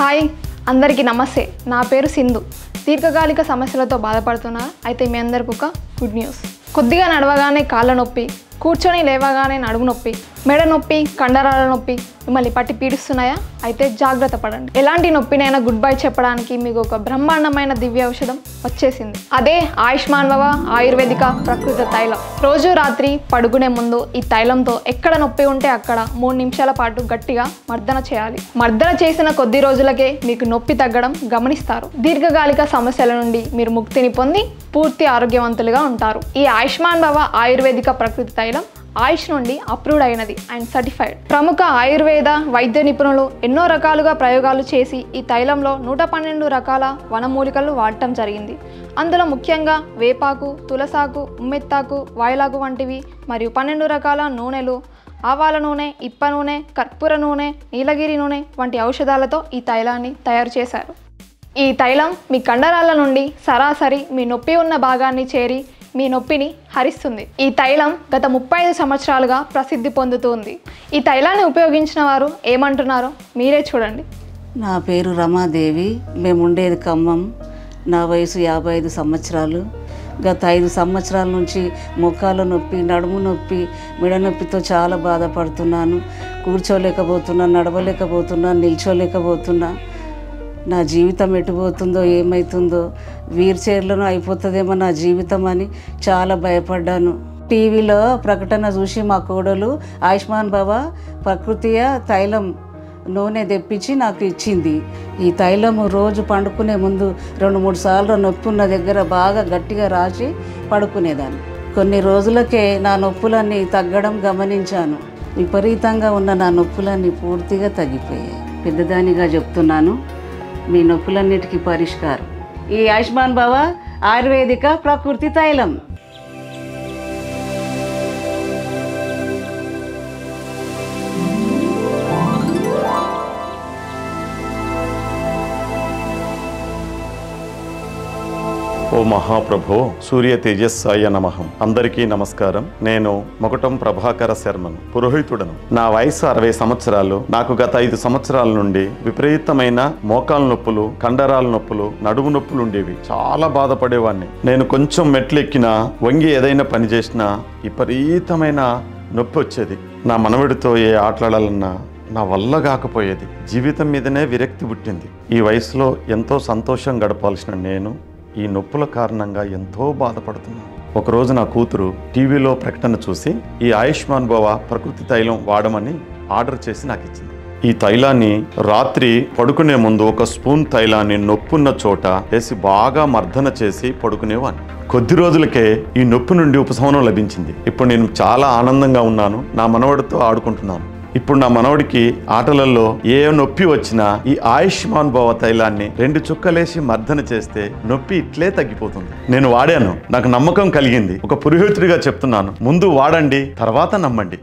Hi అందరికీ నమస్తే. నా పేరు సింధు. దీర్ఘకాలిక సమస్యలతో బాధపడుతున్నా. అయితే మీ అందరికీ ఒక గుడ్ న్యూస్. కొద్దిగా నడవగానే కాళ్ళ నొప్పి, కూర్చొని లేవగానే నడుము నొప్పి, మెడ నొప్పి, కండరాల నొప్పి మిమ్మల్ని పట్టి పీడిస్తున్నాయా? అయితే జాగ్రత్త పడండి. ఎలాంటి నొప్పినైనా గుడ్ బై చెప్పడానికి మీకు ఒక బ్రహ్మాండమైన దివ్య ఔషధం వచ్చేసింది. అదే ఆయుష్మాన్ భవ ఆయుర్వేదిక ప్రకృతి తైలం. రోజు రాత్రి పడుకునే ముందు ఈ తైలంతో ఎక్కడ నొప్పి ఉంటే అక్కడ 3 నిమిషాల పాటు గట్టిగా మర్దన చేయాలి. మర్దన చేసిన కొద్ది రోజులకే మీకు నొప్పి తగ్గడం గమనిస్తారు. దీర్ఘకాలిక సమస్యల నుండి మీరు ముక్తిని పొంది పూర్తి ఆరోగ్యవంతులుగా ఉంటారు. ఈ ఆయుష్మాన్ భవ ఆయుర్వేదిక ప్రకృతి తైలం ఆయుష్ నుండి అప్రూవ్డ్ అయినది అండ్ సర్టిఫైడ్. ప్రముఖ ఆయుర్వేద వైద్య నిపుణులు ఎన్నో రకాలుగా ప్రయోగాలు చేసి ఈ తైలంలో 112 రకాల వనమూలికలు వాడటం జరిగింది. అందులో ముఖ్యంగా వేపాకు, తులసాకు, ఉమ్మెత్తాకు, వాయిలాకు వంటివి మరియు 12 రకాల నూనెలు, ఆవాల నూనె, ఇప్ప నూనె, కర్పూర నూనె, నీలగిరి నూనె వంటి ఔషధాలతో ఈ తైలాన్ని తయారు చేశారు. ఈ తైలం మీ కండరాల నుండి సరాసరి మీ నొప్పి ఉన్న భాగాన్ని చేరి మీ నొప్పిని హరిస్తుంది. ఈ తైలం గత 35 సంవత్సరాలుగా ప్రసిద్ధి పొందుతుంది. ఈ తైలాన్ని ఉపయోగించిన వారు ఏమంటున్నారో మీరే చూడండి. నా పేరు రమాదేవి. మేము ఉండేది ఖమ్మం. నా వయసు 55 సంవత్సరాలు. గత 5 సంవత్సరాల నుంచి మోకాళ్ళ నొప్పి, నడుము నొప్పి, మెడ నొప్పితో చాలా బాధపడుతున్నాను. కూర్చోలేకపోతున్నాను, నడవలేకపోతున్నాను, నిల్చోలేకపోతున్నా. నా జీవితం ఎటుపోతుందో ఏమవుతుందో, వీల్ చైర్లోనూ అయిపోతుందేమో నా జీవితం అని చాలా భయపడ్డాను. టీవీలో ప్రకటన చూసి మా కోడలు ఆయుష్మాన్ భవ ప్రకృతియ తైలం నూనె తెప్పించి నాకు ఇచ్చింది. ఈ తైలము రోజు పండుకునే ముందు 2-3 సార్లు నొప్పి ఉన్న దగ్గర బాగా గట్టిగా రాసి పడుకునేదాన్ని. కొన్ని రోజులకే నా నొప్పులన్నీ తగ్గడం గమనించాను. విపరీతంగా ఉన్న నా నొప్పులన్నీ పూర్తిగా తగ్గిపోయాయి. పెద్దదానిగా చెప్తున్నాను, మీ నొప్పులన్నిటికీ పరిష్కారం ఈ ఆయుష్మాన్ భవ ఆయుర్వేదిక ప్రకృతి తైలం. ఓ మహాప్రభో, సూర్య తేజస్సాయ నమః. అందరికీ నమస్కారం. నేను మొకటం ప్రభాకర శర్మను, పురోహితుడను. నా వయసు 60 సంవత్సరాలు. నాకు గత 5 సంవత్సరాల నుండి విపరీతమైన మోకాల నొప్పులు, కండరాల నొప్పులు, నడుము నొప్పులు ఉండేవి. చాలా బాధపడేవాడిని. నేను కొంచెం మెట్లు ఎక్కినా, వంగి ఏదైనా పని చేసినా విపరీతమైన నొప్పి వచ్చేది. నా మనవడితో ఏ ఆటలాడాలన్నా నా వల్ల కాకపోయేది. జీవితం మీదనే విరక్తి పుట్టింది. ఈ వయసులో ఎంతో సంతోషం గడపాల్సిన నేను ఈ నొప్పుల కారణంగా ఎంతో బాధపడుతున్నాను. ఒకరోజు నా కూతురు టీవీలో ప్రకటన చూసి ఈ ఆయుష్మాన్ భవ ప్రకృతి తైలం వాడమని ఆర్డర్ చేసి నాకు ఇచ్చింది. ఈ తైలాన్ని రాత్రి పడుకునే ముందు 1 స్పూన్ తైలాన్ని నొప్పున్న చోట వేసి బాగా మర్దన చేసి పడుకునేవాడిని. కొద్ది రోజులకే ఈ నొప్పి నుండి ఉపశమనం లభించింది. ఇప్పుడు నేను చాలా ఆనందంగా ఉన్నాను. నా మనవడితో ఆడుకుంటున్నాను. ఇప్పుడు నా మనవడికి ఆటలలో ఏ నొప్పి వచ్చినా ఈ ఆయుష్మాన్ భవ తైలాన్ని 2 చుక్కలేసి మర్దన చేస్తే నొప్పి ఇట్లే తగ్గిపోతుంది. నేను వాడాను, నాకు నమ్మకం కలిగింది. ఒక పురోహితుడిగా చెప్తున్నాను, ముందు వాడండి, తర్వాత నమ్మండి.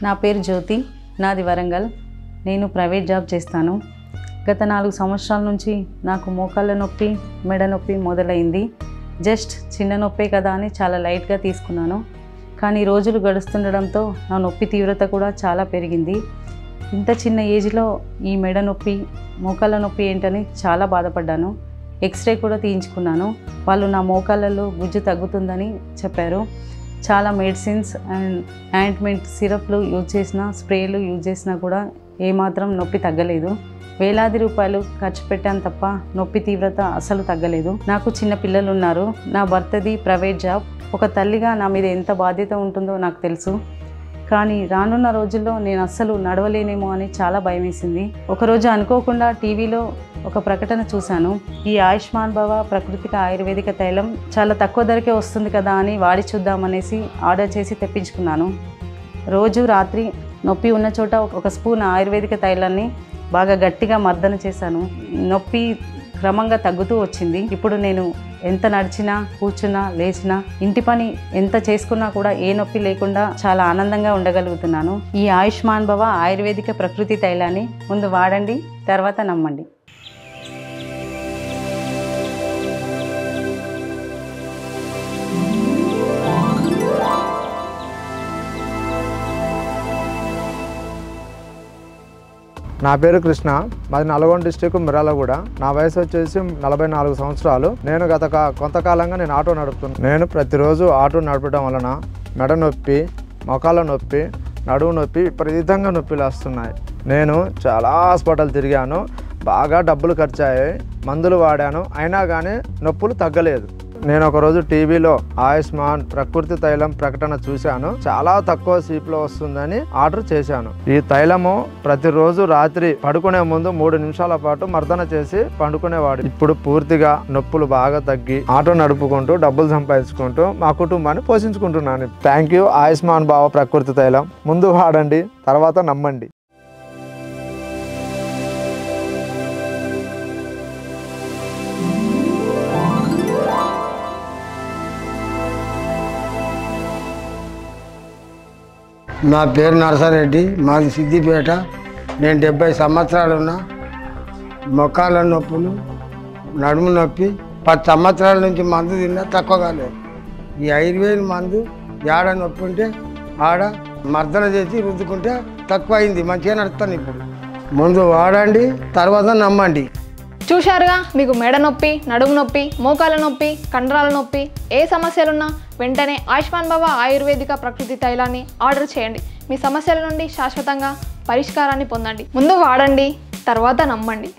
నా పేరు జ్యోతి. నాది వరంగల్. నేను ప్రైవేట్ జాబ్ చేస్తాను. గత 4 సంవత్సరాల నుంచి నాకు మోకాళ్ళ నొప్పి, మెడ నొప్పి మొదలైంది. జస్ట్ చిన్న నొప్పే కదా అని చాలా లైట్గా తీసుకున్నాను. కానీ రోజులు గడుస్తుండడంతో నా నొప్పి తీవ్రత కూడా చాలా పెరిగింది. ఇంత చిన్న ఏజ్లో ఈ మెడ నొప్పి, మోకాళ్ళ నొప్పి ఏంటని చాలా బాధపడ్డాను. ఎక్స్రే కూడా తీయించుకున్నాను. వాళ్ళు నా మోకాళ్ళలో గుజ్జు తగ్గుతుందని చెప్పారు. చాలా మెడిసిన్స్ అండ్ యాంట్మెంట్ సిరప్లు యూజ్ చేసిన, స్ప్రేలు యూజ్ చేసినా కూడా ఏమాత్రం నొప్పి తగ్గలేదు. వేలాది రూపాయలు ఖర్చు పెట్టాను తప్ప నొప్పి తీవ్రత అసలు తగ్గలేదు. నాకు చిన్న పిల్లలు ఉన్నారు. నా భర్తది ప్రైవేట్ జాబ్. ఒక తల్లిగా నా మీద ఎంత బాధ్యత ఉంటుందో నాకు తెలుసు. కానీ రానున్న రోజుల్లో నేను అస్సలు నడవలేనేమో అని చాలా భయం వేసింది. ఒకరోజు అనుకోకుండా టీవీలో ఒక ప్రకటన చూశాను. ఈ ఆయుష్మాన్ భవ ప్రకృతిక ఆయుర్వేదిక తైలం చాలా తక్కువ ధరకే వస్తుంది కదా అని వాడి చూద్దామనేసి ఆర్డర్ చేసి తెప్పించుకున్నాను. రోజు రాత్రి నొప్పి ఉన్న చోట 1 స్పూన్ ఆయుర్వేదిక తైలాన్ని బాగా గట్టిగా మర్దన చేశాను. నొప్పి క్రమంగా తగ్గుతూ వచ్చింది. ఇప్పుడు నేను ఎంత నడిచినా, కూర్చున్నా, లేచినా, ఇంటి పని ఎంత చేసుకున్నా కూడా ఏ నొప్పి లేకుండా చాలా ఆనందంగా ఉండగలుగుతున్నాను. ఈ ఆయుష్మాన్ భవ ఆయుర్వేదిక ప్రకృతి తైలాన్ని ముందు వాడండి, తర్వాత నమ్మండి. నా పేరు కృష్ణ, మాది నల్గొండ డిస్టిక్ మిర్యాలగూడ. నా వయసు వచ్చేసి 44 సంవత్సరాలు. నేను కొంతకాలంగా నేను ఆటో నడుపుతున్నాను. నేను ప్రతిరోజు ఆటో నడపడం వలన మెడ నొప్పి, మొకాల నొప్పి, నడుము నొప్పి, విపరీతంగా నొప్పిలు వస్తున్నాయి. నేను చాలా హాస్పిటల్ తిరిగాను, బాగా డబ్బులు ఖర్చు అయ్యాయి, మందులు వాడాను, అయినా కానీ నొప్పులు తగ్గలేదు. నేను ఒకరోజు టీవీలో ఆయుష్మాన్ ప్రకృతి తైలం ప్రకటన చూశాను. చాలా తక్కువ సీపులో వస్తుందని ఆర్డర్ చేశాను. ఈ తైలము ప్రతిరోజు రాత్రి పడుకునే ముందు 3 నిమిషాల పాటు మర్దన చేసి పండుకునేవాడు. ఇప్పుడు పూర్తిగా నొప్పులు బాగా తగ్గి ఆటో నడుపుకుంటూ డబ్బులు సంపాదించుకుంటూ మా కుటుంబాన్ని పోషించుకుంటున్నాను. థ్యాంక్ యూ ఆయుష్మాన్ బావ ప్రకృతి తైలం. ముందు వాడండి, తర్వాత నమ్మండి. నా పేరు నరసారెడ్డి, మాది సిద్దిపేట. నేను 70 సంవత్సరాలు ఉన్నా. మొక్కాల నొప్పులు, నడుము నొప్పి 10 సంవత్సరాల నుంచి మందు తిన్నా తక్కువగా లేదు. ఈ ఆయుర్వేద మందు ఏడ నొప్పి ఉంటే ఆడ మర్దన చేసి రుద్దుకుంటే తక్కువ అయింది, మంచిగా నడుస్తాను. ఇప్పుడు ముందు వాడండి, తర్వాత నమ్మండి. చూశారుగా, మీకు మెడ నొప్పి, నడుము నొప్పి, మోకాల నొప్పి, కండరాల నొప్పి, ఏ సమస్యలున్నా వెంటనే ఆయుష్మాన్ బాబా ఆయుర్వేదిక ప్రకృతి తైలాన్ని ఆర్డర్ చేయండి. మీ సమస్యల నుండి శాశ్వతంగా పరిష్కారాన్ని పొందండి. ముందు వాడండి, తర్వాత నమ్మండి.